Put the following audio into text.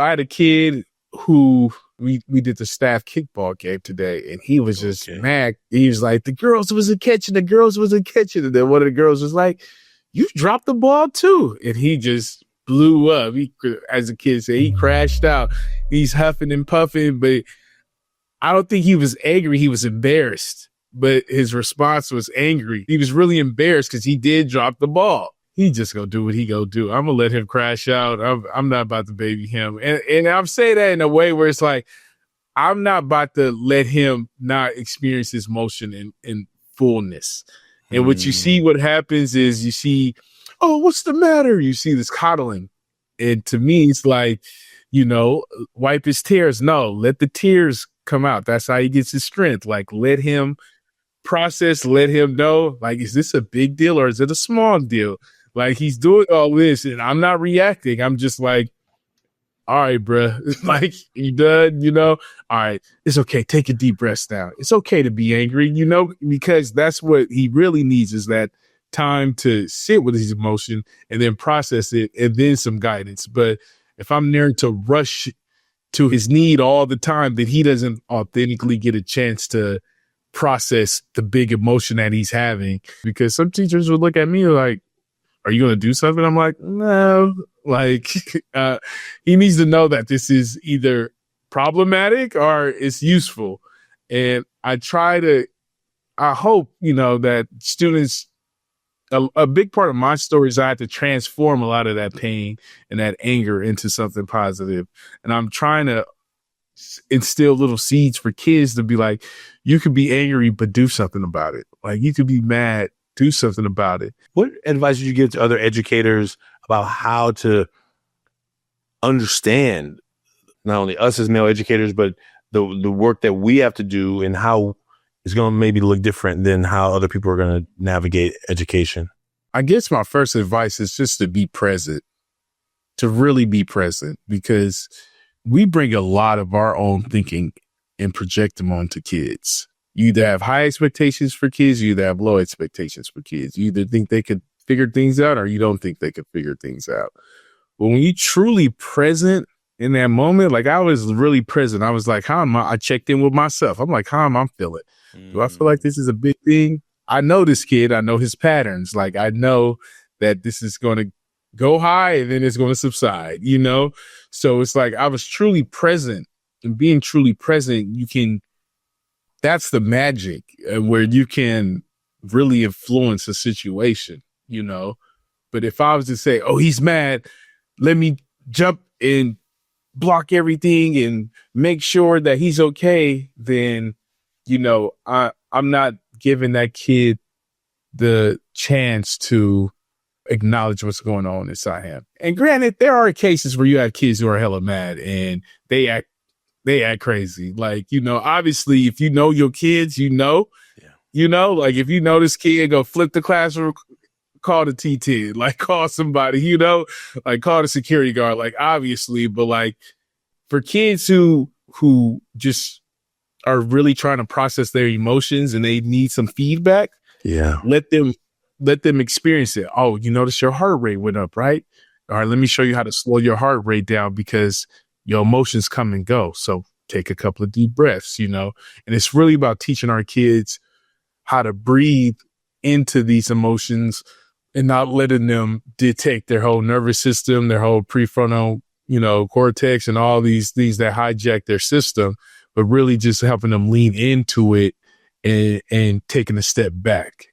I had a kid who we did the staff kickball game today, and he was just mad. He was like, the girls wasn't catching. And then one of the girls was like, you dropped the ball too. And he just blew up. He, as a kid said, he crashed out. He's huffing and puffing, but I don't think he was angry. He was embarrassed, but his response was angry. He was really embarrassed because he did drop the ball. He just gonna do what he gonna do. I'm gonna let him crash out. I'm not about to baby him. And I'm saying that in a way where it's like, I'm not about to let him not experience his motion in fullness. And what you see, what happens is you see, oh, what's the matter? You see this coddling. And to me, it's like, wipe his tears. No, let the tears come out. That's how he gets his strength. Like, let him process, let him know, like, is this a big deal or is it a small deal? Like, he's doing all this and I'm not reacting. I'm just like, all right, bruh. Like, you done, all right, it's okay. Take a deep breath now. It's okay to be angry, because that's what he really needs, is that time to sit with his emotion and then process it and then some guidance. But if I'm there to rush to his need all the time, then he doesn't authentically get a chance to process the big emotion that he's having. Because some teachers would look at me like, are you going to do something? I'm like, no. Like, he needs to know that this is either problematic or it's useful. And I hope, that students, a big part of my story is I had to transform a lot of that pain and that anger into something positive. And I'm trying to instill little seeds for kids to be like, you could be angry, but do something about it. Like, you could be mad, do something about it. What advice would you give to other educators about how to understand not only us as male educators, but the work that we have to do and how it's going to maybe look different than how other people are going to navigate education? I guess my first advice is just to be present, to really be present, because we bring a lot of our own thinking and project them onto kids. You either have high expectations for kids, you either have low expectations for kids. You either think they could figure things out or you don't think they could figure things out. But when you truly present in that moment, like I was really present. I was like, how am I? I checked in with myself. I'm like, how am I feeling? Do I feel like this is a big thing? I know this kid. I know his patterns. Like, I know that this is going to go high and then it's going to subside, So it's like I was truly present, and being truly present, that's the magic where you can really influence a situation, But if I was to say, oh, he's mad, let me jump and block everything and make sure that he's okay, then, I'm not giving that kid the chance to acknowledge what's going on inside him. And granted, there are cases where you have kids who are hella mad and they act crazy. Like, obviously, if you know your kids, like if you know this kid, go flip the classroom, call the TT, like call somebody, like call the security guard, like obviously. But like for kids who just are really trying to process their emotions and they need some feedback, let them experience it. Oh, you notice your heart rate went up, right? All right, let me show you how to slow your heart rate down because your emotions come and go. So take a couple of deep breaths, and it's really about teaching our kids how to breathe into these emotions and not letting them dictate their whole nervous system, their whole prefrontal, cortex and all these things that hijack their system, but really just helping them lean into it and taking a step back.